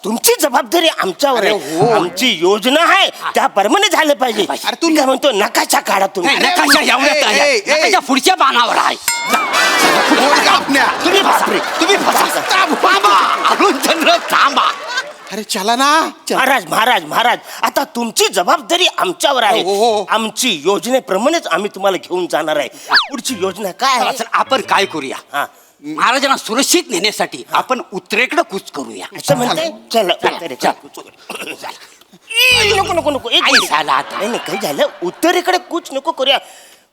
तुमची जबाबदारी आमच्यावर अरे आहे. हो. आमची योजना आहे त्याप्रमाणे झालं पाहिजे. अरे तू मी काय म्हणतो नकाशा काढा तुम्ही. नाही, नकाशा एवढ्यात आहे. ए, ए, ए. नकाशा पुढच्या बाणावर आहे. बोल कापण्या. तुम्ही बापरे तुम्ही बाबा अरुणचंद्र थांबा. अरे चला ना चला. महाराज महाराज महाराज आता तुमची जबाबदारी आमच्यावर आहे. हो, हो. आमची योजनेप्रमाणेच आम्ही तुम्हाला घेऊन जाणार आहे. पुढची योजना काय चला, आहे? चला, आपण काय करूया हा. महाराजांना सुरक्षित नेण्यासाठी आपण उत्तरेकडे कूच करूया. असं म्हणताय चल चला. नको नको नको एक आई मिनिट. साला आता. नाही नाही काही झालं उत्तरेकडे कूच नको करूया.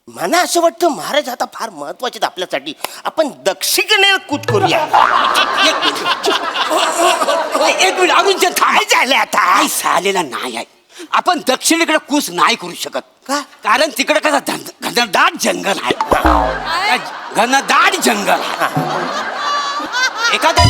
मला असं वाटतं महाराज आता फार महत्वाचे आहेत आपल्यासाठी. आपण दक्षिणेकडे कूच करूया. एक मिनिट अरुणचंद्र थांब. काय झालं आता? आई सालेला नाही आहे. आपण दक्षिणेकडे कूच नाही करू शकत. का? कारण तिकडे कसं घनदाट जंगल आहे. त्या घनदाट जंगल आहे. एखाद्या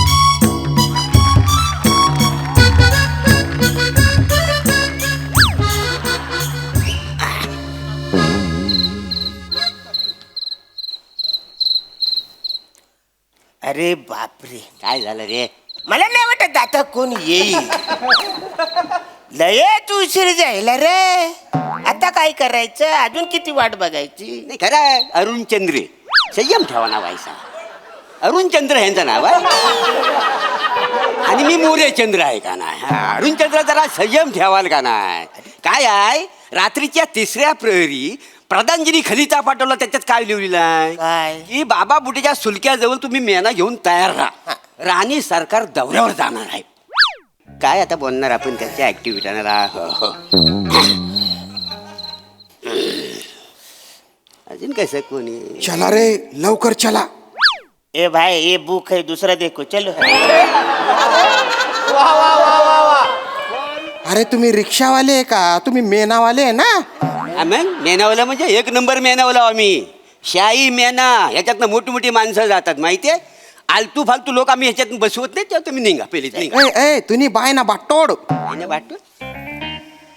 अरे बापरे काय झालं रे? मला नाही वाटत आता कोण येईल. लयच उशीर जायला रे. आता काय करायचं? अजून किती वाट बघायची? नाही खरं आहे. अरुणचंद्र संयम ठेवा नाव आहे सा. अरुणचंद्र यांचं नाव आहे आणि मी मोरेचंद्र आहे का नाही. अरुणचंद्र जरा संयम ठेवाल का नाही. काय आहे रात्रीच्या 3ऱ्या प्रहरी प्रधानजीनी खलिता पाठवला. त्याच्यात काय लिहिलेलं आहे काय? की बाबा बुटीच्या सुलक्याजवळ तुम्ही मेना घेऊन तयार राहा. राणी सरकार दौऱ्यावर जाणार आहे. काय आता बोलणार आपण त्याच्या ऍक्टिव्हिटीला. अजून कसं कोणी चला रे लवकर चला. ए भाई ये बुक है दूसरा देखो चलो. अरे तुम्ही रिक्षावाले आहे का? तुम्ही मेनावाले आहे ना? मग मेनावला म्हणजे 1 नंबर मेनावला आम्ही. शाही मेना ह्याच्यातनं मोठी मोठी माणसं जातात माहितीये. आलतू फालतू लोक आम्ही ह्याच्यातून बसवत नाही. तेव्हा तुम्ही निघा पहिलेच निघा. ए ए तुम्ही बाय ना बाटोड. आणि वाटतो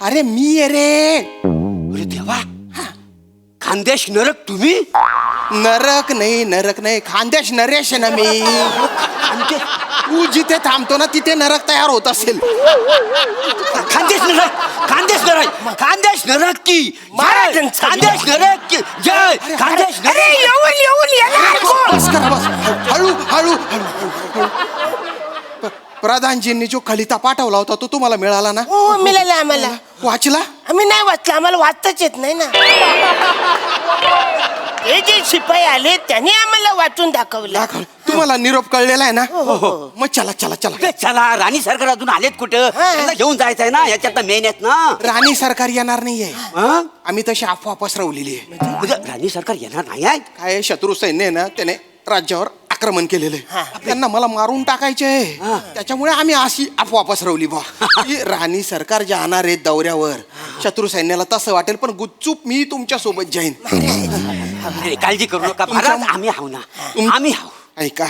अरे मी आहे रे. अरे देवा खानदेश नरक तुम्ही. नरक नाही खानदेश नरेश आहे ना मी. तू जिथे थांबतो ना तिथे नरक तयार होत असेल. खानदेश नरक खानदेश नरक खानदेश नरक की जय. खानदेश नरक की जय. खानदेश अरे नरक. येऊन येणार कोण? बस करा बस. हळू हळू हळू. प्रधानजींनी जो खलिता पाठवला होता तो तुम्हाला मिळाला ना? हो मिळालं आम्हाला. वाचला? आम्ही नाही वाचलं. आम्हाला वाचताच येत नाही ना. हे जे शिपाई आले त्यांनी आम्हाला वाचून दाखवलं. दाखव. तुम्हाला निरोप कळलेला आहे ना? हो. मग चला चला चला. चला राणी सरकार अजून आलेत कुठं? त्यांना घेऊन जायचंय ना ह्याच्यात मेहनत ना. राणी सरकार येणार नाहीये. हं? आम्ही तशी अफवा पसरवलेली आहे. म्हणजे राणी सरकार येणार नाही आहे. काय शत्रू सैन्य आहे ना त्याने राज्यावर आक्रमण केलेलं आहे. त्यांना मला मारून टाकायचे आहे. त्याच्यामुळे आम्ही अशी अफवा पसरवली बा की राणी सरकार जाणार आहेत दौऱ्यावर. शत्रू सैन्याला तसं वाटेल पण गुपचूप मी तुमच्या सोबत जाईन. अरे, काळजी करू नका महाराज. आम्ही आहो ना. आम्ही आहो. ऐका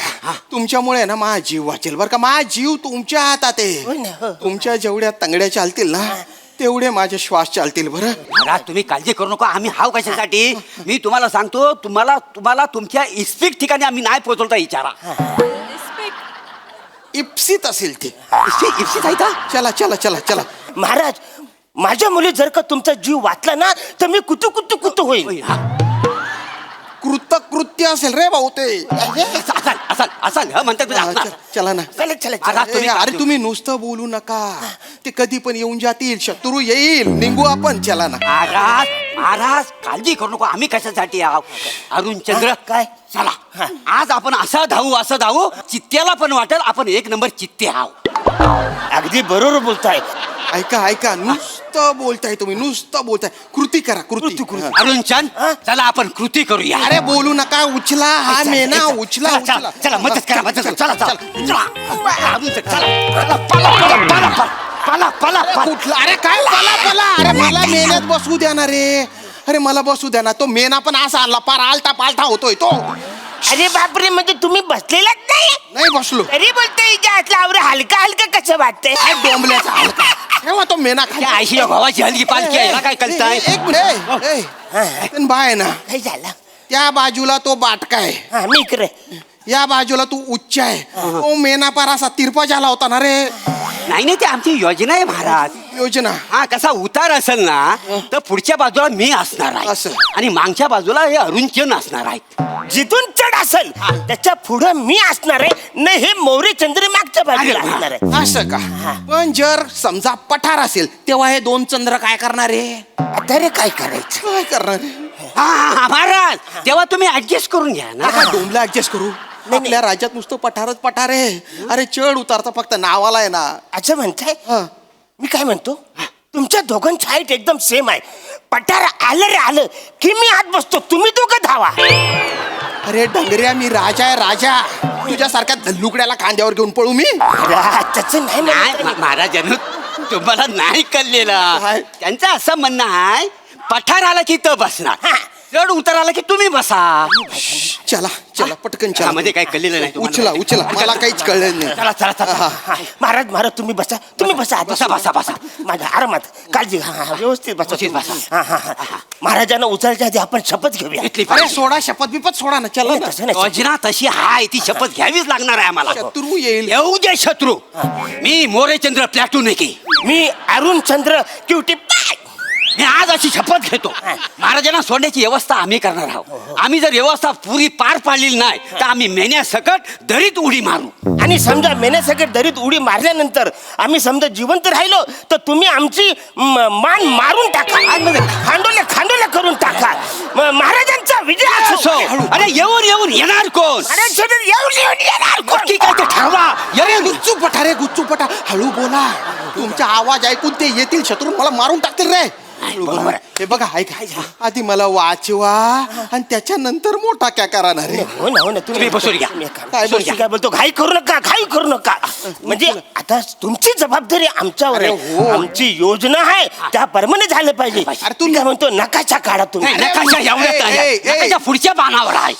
तुमच्यामुळे ना माझा जीव वाचेल बरं का. माझा जीव तुमच्या हातात हो ना, आहे. हो. तुमच्या जेवढ्या तंगड्या चालतील ना तेवढे माझे श्वास चालतील. बरं महाराज तुम्ही काळजी करू नका. आम्ही हाव कशासाठी. मी तुम्हाला सांगतो तुम्हाला तुमच्या इस्पिक ठिकाणी आम्ही नाही पोहोचवता विचारा. इप्सित असेल ते. इप्सित आहे का? चला चला चला चला. महाराज माझ्या मुली जर का तुमचा जीव वाचला ना तर मी कुतू होईल. कृत्य असेल रे भाऊ ते. असाल म्हणतात तुम्ही असणार. चला ना. चला महाराज, तुम्ही अरे तुम्ही नुसतं बोलू नका. ते कधी पण येऊन जातील. शत्रू येईल. निघू आपण. चला ना. महाराज काळजी करू नको. आम्ही कशासाठी आहोत. अरुणचंद्र काय? चला आज आपण असं धावू चित्त्याला पण वाटेल आपण 1 नंबर चित्ते आहो. अगदी बरोबर बोलताय. ऐका नुसतं बोलताय तुम्ही. नुसतं बोलताय. कृती करा. कृती. अरुणचंद चला आपण कृती करूया. अरे बोलू नका. उचला हा मेना. उचला. चला मदत करा. पला. कुठला? अरे काय पला. अरे मला मेन्यात बसू द्या ना रे. अरे मला बसू द्या ना. तो मेना पण असा आणला पार आलटा पालटा होतोय तो. अरे बापरे म्हणजे तुम्ही बसलेलाच नाही बसलो. तरी बोलतोय आवरे हलका कसं वाटतंय. डोंबल्याचा हलका. तेव्हा तो मेना खाली. आयशी भावाची हलकी पालखी आहे. काय कळताय. एक मिनिट. बाय ना काय झालं? त्या बाजूला तो बाटका आहे. हा मी इकडे या बाजूला तू उच्च आहे ओ मेनापार असा तिरपा झाला होता ना रे. नाही नाही, ती आमची योजना आहे महाराज. योजना हा कसा उतार असेल ना तर पुढच्या बाजूला मी असणार आहे असं. आणि मागच्या बाजूला हे अरुणचंद असणार आहेत. जिथून चढ असेल त्याच्या पुढे मी असणार आहे नाही, हे मोरे चंद्र मागच्या बाजूला अरे वा. असणार आहे. असं का? पण जर समजा पठार असेल तेव्हा हे दोन चंद्र काय करणार आहे? आता रे काय करायचं? काय करणार आहे? हा हा हा, महाराज तेव्हा तुम्ही ऍडजस्ट करून घ्या ना. काय डोंबला ऍडजस्ट करू? आपल्या राज्यात नुसतं पठारच पठार आहे. अरे चढ उतारता फक्त नावाला आहे ना. असं म्हणताय? हा. मी काय म्हणतो, तुमच्या दोघांची हाईट एकदम सेम आहे. पठार आलं रे आलं की मी आत बसतो, तुम्ही दोघं धावा. अरे डंगऱ्या, मी राजा आहे राजा. तुझ्यासारख्या धल्लुकड्याला खांद्यावर घेऊन पळू मी? त्याचं नाही नाही म्हणत आहे. महाराजांनो, तुम्हाला नाही कळलेलं. काय? त्यांचं असं म्हणणं आहे पठार आला की तो बसणार, चढ उतार आला की तुम्ही बसा. चला चला पटकन चला. मध्ये काही कळलेलं नाही तुम्हाला. उचला उचला, मला काहीच कळलं नाही. चला चला चला. हा, महाराज महाराज तुम्ही बसा, तुम्ही बसा आधी. बसा, बसा, बसा. माझ्या आरामात काळजी घ्या. हा, व्यवस्थित बसा. व्यवस्थित बसा. हा, हा, हा. महाराजांना उचलच्या आधी आपण शपथ घेऊया. घेतली अरे सोडा, शपथ बिपत सोडा ना. चला ना. तसं नाही. योजना तशी आहे, ती शपथ घ्यावीच लागणार आहे आम्हाला. शत्रू येईल. येऊ दे शत्रू. मी मोरेचंद्र प्लॅटून आहे की मी अरुण चंद्र क्युटी मी आज अशी शपथ घेतो, महाराजांना सोडण्याची व्यवस्था आम्ही करणार आहोत. आम्ही जर व्यवस्था पुरी पार पाडलेली नाही तर आम्ही मेण्यासकट दरीत उडी मारू. आणि समजा मेण्यासकट दरीत उडी मारल्यानंतर आम्ही समजा जिवंत राहिलो तर तुम्ही आमची मान मारून टाका, खांडोल्या खांडोल्या करून टाका. महाराजांचा विजय असो. अरे येऊन येऊन येणार कोण? महाराजांच्या येऊन येऊन येणार कोण? नक्की काय ते ठरवा. अरे गुच्चू पठार रे, गुच्चू पठार. हळू बोला, तुमचा आवाज ऐकून ते येतील शत्रू, मला मारून टाकतील रे. बरोबर आहे. हे बघा, ऐका, आधी मला वाचवा आणि त्याच्यानंतर मोठा क्या करणार आहे. हो ना हो ना, तुम्ही बसून घ्या. काय तुम्ही काय बोलतो, घाई करू नका, घाई करू नका. म्हणजे आता तुमची जबाबदारी आमच्यावर अरे आहे. हो. आमची योजना आहे त्याप्रमाणे झालं पाहिजे. अरे तू काय म्हणतो, नकाशा काढा तुम्ही. नाही, नकाशा एवढ्यात आहे. ए, ए, ए. नकाशा पुढच्या बाणावर आहे.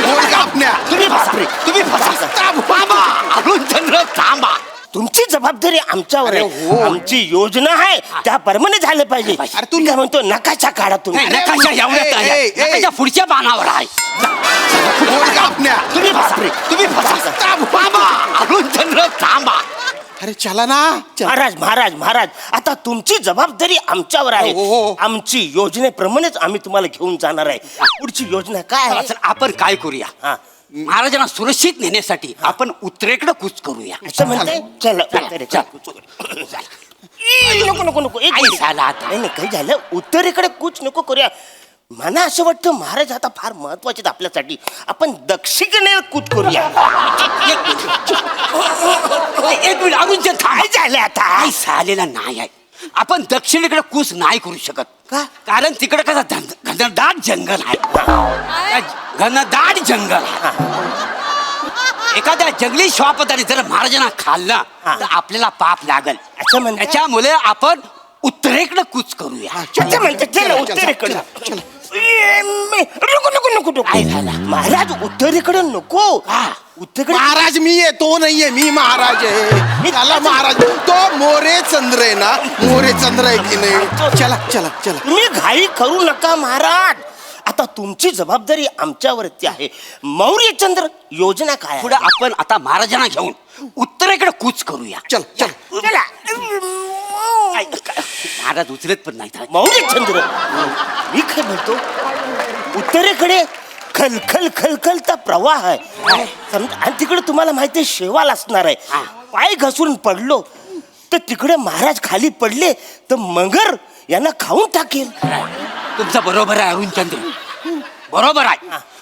बोल कापण्या. तुम्ही बसा, तुम्ही बसा. थांबा, अरुणचंद्र थांबा. तुमची जबाबदारी आमच्यावर अरे आहे. हो. आमची योजना आहे त्याप्रमाणे झालं पाहिजे. अरे तू काय म्हणतो, नकाशा काढा तुम्ही. नाही, नकाशा एवढ्यात आहे. ए, ए, ए. नकाशा पुढच्या बाणावर आहे. बोल कापण्या. तुम्ही बसा, तुम्ही बसा. थांबा, अरुणचंद्र थांबा. अरे चला ना. चला. महाराज महाराज महाराज, आता तुमची जबाबदारी आमच्यावर आहे. हो, हो. आमची योजनेप्रमाणेच आम्ही तुम्हाला घेऊन जाणार आहे. पुढची योजना काय आहे? चला, आपण काय करूया, हा. महाराजांना सुरक्षित नेण्यासाठी आपण उत्तरेकडे कूच करूया. असं म्हणताय? चला चला, उत्तरेकडे. नको नको नको, एक आई मिनिट. झाला आता. नाही नाही, काही झालं, उत्तरेकडे कूच नको करूया. मला असं वाटतं महाराज आता फार महत्वाचे आहेत आपल्यासाठी. आपण दक्षिणेकडे कूच करूया. एक मिनिट, अरुणचंद काय झालं आता? काय झालेला नाही आहे. आपण दक्षिणेकडे कूच नाही करू शकत. का? कारण तिकडे कसं घनदाट जंगल आहे. घनदाट जंगल आहे. एखाद्या जंगली श्वापदाने जर महाराजांना खाल्ला तर आपल्याला पाप लागल. असं म्हणताय? त्याच्यामुळे आपण उत्तरेकडे कूच करूया. अच्छा म्हणते, चला उत्तरेकडे. नको नको नको नको. काय झालं? महाराज उत्तरेकडे नको. उत्तरेकडे महाराज मी आहे, तो नाहीये, मी महाराज आहे. चला महाराज, तो मोरे चंद्र आहे ना, मोरे चंद्र आहे की नाही. चला चला चला. तुम्ही घाई करू नका महाराज. आता तुमची जबाबदारी आमच्यावरती आहे. मौर्यचंद्र योजना काय आहे? पुढे आपण आता महाराजांना घेऊन उत्तरेकडे कूच करूया. चल चल. चला. महाराज उचलत पण नाही. मौर्यचंद्र, मी काय म्हणतो, उत्तरेकडे खलखल खलखलचा प्रवाह आहे. समजा, आणि तिकडे तुम्हाला माहिती आहे शेवाल असणार आहे. पाय घसरून पडलो तर तिकडे महाराज खाली पडले तर मगर यांना खाऊन टाकेल. तुमचं बरोबर आहे अरुणचंद्र, बरोबर आहे.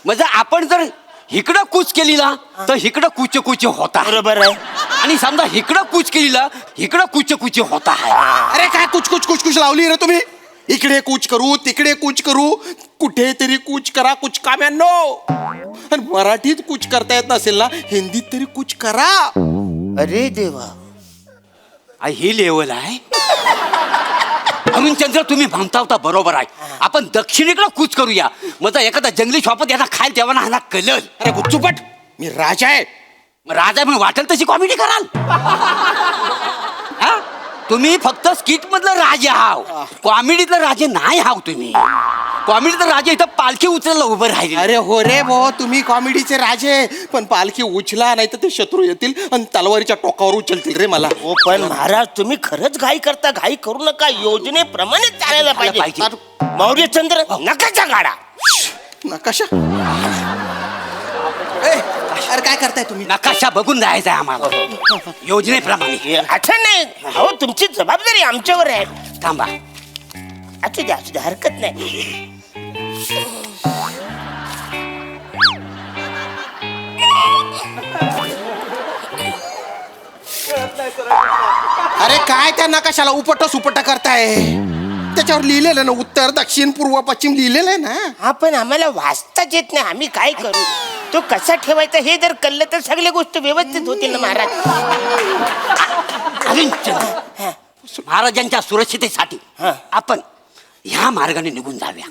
म्हणजे आपण जर इकडं कूच केली ना तर इकडं कुच कुच होता. बरोबर आहे. आणि समजा इकडं कूच केली ना इकडं कुच कुच होता आहे. अरे काय कुछ कुछ कुछ कुछ लावली रे तुम्ही. इकडे कूच करू, तिकडे कूच करू, कुठेतरी कूच करा कुछ काम्यांनो. आणि मराठीत कूच करता येत नसेल ना, हिंदीत तरी कूच करा. अरे देवा, ही लेवल आहे. अरुणचंद्र, तुम्ही म्हणता होता बरोबर आहे. आपण दक्षिणेकडे कूच करूया. मग एखादा जंगली शॉपत यांना खायला तेव्हा ह्याला कळल. अरे गुच्चूपट, मी राजा आहे. राजा म्हणून वाटेल तशी कॉमेडी कराल. हा? तुम्ही फक्त स्किट मधलं राजे हाव, कॉमेडीतलं राजे नाही हाव तुम्ही. कॉमेडीचं राजे इथं पालखी उचलायला उभं राहिले. अरे हो रे भाऊ, तुम्ही कॉमेडीचे राजे, पण पालखी उचला नाही तर ते शत्रू येतील आणि तलवारीच्या टोकावर उचलतील रे मला. हो पण महाराज तुम्ही खरंच घाई करता. घाई करू नका, योजनेप्रमाणे चालायला पाहिजे. मौर्यचंद्र नकाशा काढा. नकाशा? अरे काय करताय तुम्ही? नकाशा बघून जायचंय आम्हाला योजनेप्रमाणे. हे असं नाही हो, तुमची जबाबदारी आमच्यावर आहे. थांबा. असू द्या हरकत नाही. अरे काय त्या नकाशाला उपट सुपट करताय? त्याच्यावर लिहिलेलं ना, उत्तर दक्षिण पूर्व पश्चिम लिहिलेलं आहे ना. हा पण आम्हाला वाचताच येत नाही. आम्ही काय करू? तो कसा ठेवायचा हे जर कळलं तर सगळ्या गोष्टी व्यवस्थित होतील ना महाराज. हरिश्चंद्र, महाराजांच्या सुरक्षितेसाठी हा. आपण ह्या मार्गाने निघून जाऊया.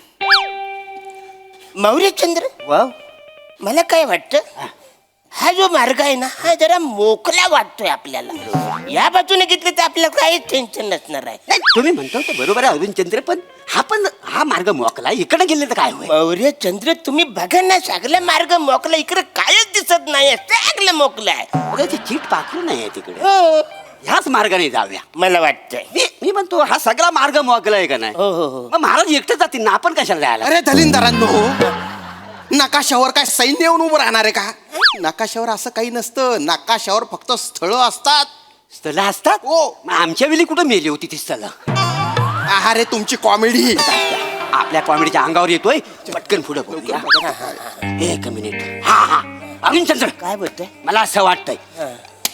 मौर्यचंद्र, मला काय वाटतं, हा जो मार्ग आहे ना हा जरा मोकळा वाटतोय आपल्याला. या बाजूने घेतलं तर आपल्याला काहीच टेन्शन नसणार आहे. नाही, तुम्ही म्हणतो ते बरोबर आहे अरुणचंद्र, पण हा मार्ग मोकला, इकडे गेले तर काय होईल? मौर्यचंद्र तुम्ही बघा ना, सगळा मार्ग मोकला, इकडे कायच दिसत नाही. सगळं मोकलं आहे. अरे ते चीट पाखरू नाही तिकडे. हो, ह्याच मार्गाने जाऊया. मला वाटतंय. मी म्हणतो हा सगळा मार्ग मोकला आहे का नाही? हो. मग महाराज एकटे जातील ना, आपण कशाला जायला? अरे दलिंदरांनो, नकाशावर काय सैन्य येऊन उभं राहणार आहे का? नकाशावर असं काही नसतं. नकाशावर फक्त स्थळं असतात. स्थळ असतात? हो. मग आमच्या वेळी कुठं मेली होती ती स्थळ? अरे तुमची कॉमेडी. आपल्या कॉमेडीच्या अंगावर येतोय. पटकन पुढे बोलूया. एक मिनिट. हा अरुणचंद्र, काय बोलतोय? मला असं वाटतंय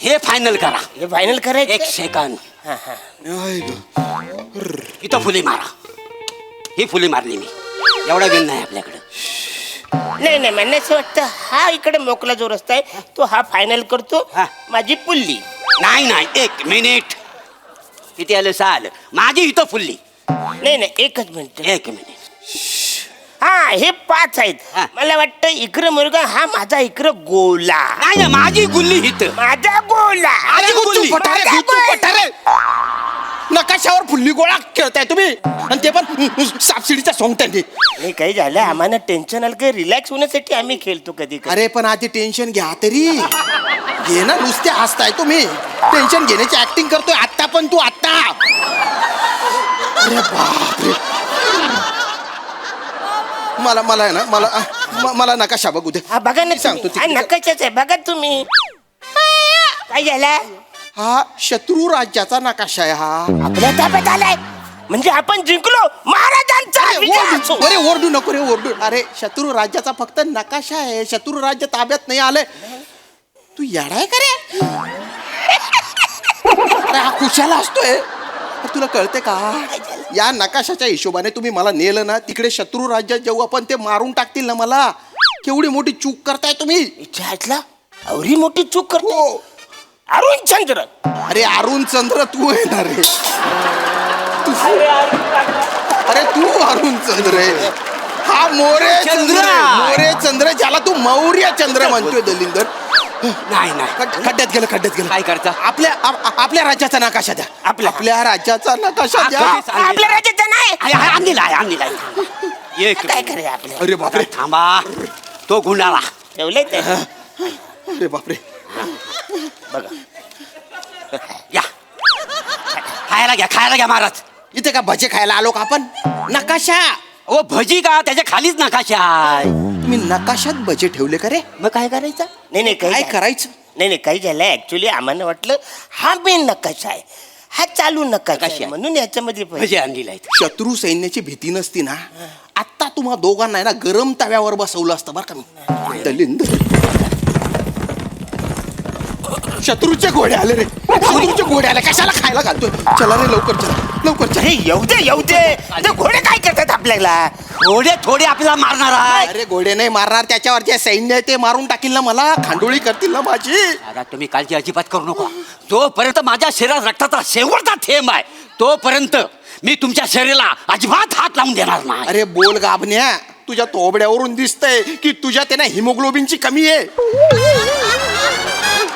हे फायनल करा. हे फायनल करायचं? एक सेकंद. आई गं. इथं फुले मारा. ही फुले मारली मी. एवढा वेळ नाही आपल्याकडे. नाही मला असं वाटतं हा इकडे मोकला जो रस्ता आहे तो हा फायनल करतो. हा. माझी पुल्ली. नाही, एक मिनिट. किती आलं? 6 आलं. माझी इथं फुलली. नाही एकच मिनिट. एक मिनिट. हा हे 5 आहेत. हा. मला वाटतं इकडं मुलगा हा माझा इकडं गोला. नाही, माझी गुल्ली इथं. माझा गोला. अरे, गुल्ली. नकाशावर फुल्ली गोळा खेळताय तुम्ही, आणि ते पण सापसिडीच्या सोंगट्याने. नाही काही झालं आम्हाला टेन्शन आलं काही रिलॅक्स होण्यासाठी आम्ही खेळतो कधी कधी. अरे पण आधी टेन्शन घ्या तरी. घे ना, नुसते हसताय तुम्ही. टेन्शन घेण्याची ऍक्टिंग करतोय आत्ता, पण तू आत्ता. अरे बापरे. मला आहे ना, मला नकाशा बघू दे. हा बघा ना सांगतो तुम्ही. हा, नकाशाच आहे बघा तुम्ही. काय झालं? हा शत्रू राज्याचा नकाशा आहे हा. आपल्या ताब्यात आलाय म्हणजे आपण जिंकलो. महाराजांचा विजय असो. अरे ओरडू नको रे, ओरडू. अरे शत्रू राज्याचा फक्त नकाशा आहे. शत्रू राज्य ताब्यात नाही आलंय. तू येडाय का रे? अरे हा खुशाला असतोय. तुला कळते का? या नकाशाच्या हिशोबाने तुम्ही मला नेलं ना तिकडे शत्रू राज्यात जेव्हा आपण ते मारून टाकतील ना मला. केवढी मोठी चूक करताय तुम्ही. इच्छा एवढी मोठी चूक करतो. हो. अरुणचंद्र. अरे अरुण चंद्र तू येणार रे. अरे तू अरुण चंद्र आहे. हा मोरे चंद्र. मोरे चंद्र ज्याला तू मौर्य चंद्र म्हणतोय दलिंदर. नाही खड्ड्यात गेलं. काय करता? आपल्या राज्याचा नकाशा द्या. आपल्या राज्याचा नकाशा द्या. आपल्या राज्याचा नाही. आणलेला. एक काय करायचं आपल्या? अरे बापरे. थांबा. तो गुंडाळा ठेवलंय ते. अरे बापरे. बघा या. खायला घ्या महाराज. इथे का भजे खायला आलो का आपण? नकाशा. ओ भजी का? त्याच्या खालीच नकाशा आहे. तुम्ही नकाशात भजे ठेवले का रे? मग काय करायचं? नाही काय करायचं? नाही काही झालंय ऍक्च्युली आम्हाला वाटलं हा मेन नकाशा आहे. हा चालू नकाशा आहे म्हणून याच्यामध्ये भजी आणलेला आहे. शत्रू सैन्याची भीती नसती ना आत्ता तुम्हा दोघांना ना गरम तव्यावर बसवलं असतं बरं का मी. दलिंदर. शत्रूचे घोडे आले रे. शत्रूचे घोडे आले. कशाला खायला घालतोय? चला रे लवकर चला. हे येऊ दे ते घोडे काय करतात आपल्याला? थोडे थोडे आपल्याला मारणार आहे. अरे घोडे नाही मारणार. त्याच्यावर जे सैन्य आहे ते मारून टाकील ना मला. खांडोळी करतील ना माझी. आता तुम्ही काळजी अजिबात करू नका. जोपर्यंत माझ्या शरीरात रक्ताचा शेवटचा थेंब आहे तोपर्यंत मी तुमच्या शरीराला अजिबात हात लावून देणार नाही. अरे बोल गाभण्या. तुझ्या तोबड्यावरून दिसतंय की तुझ्या त्याने हिमोग्लोबिनची कमी आहे.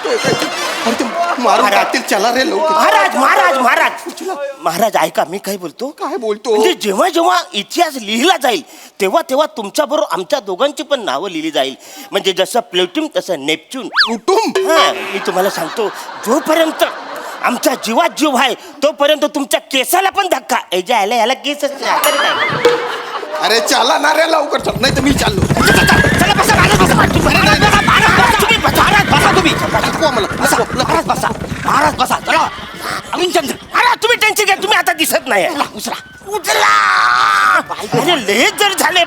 अरे ते मारून टाकतील, चला रे लवकर. महाराज महाराज महाराज महाराज ऐका मी काय बोलतो. काय बोलतो? म्हणजे जेव्हा जेव्हा इतिहास लिहिला जाईल तेव्हा तेव्हा तुमच्या बरोबर आमच्या दोघांची पण नावं लिहिली जाईल. म्हणजे जसं प्लेट्यूम तसं नेपच्यून. कुटुंब. हा मी तुम्हाला सांगतो, जोपर्यंत आमच्या जीवात जीव आहे तोपर्यंत तुमच्या केसाला पण धक्का. याला केसच नाही. आता काय? अरे चला ना रे लवकर, चल नाही तर मी चाललो. चला बसा महाराज, बसा. तुम्ही बसा. महाराज बसा तुम्ही. शिकवा मला. महाराज बसा. महाराज बसा. चला अरुणचंद्र. अरे तुम्ही टेन्शन घ्या, तुम्ही आता दिसत नाही. उचला. उचला. अरे लय जर झाले.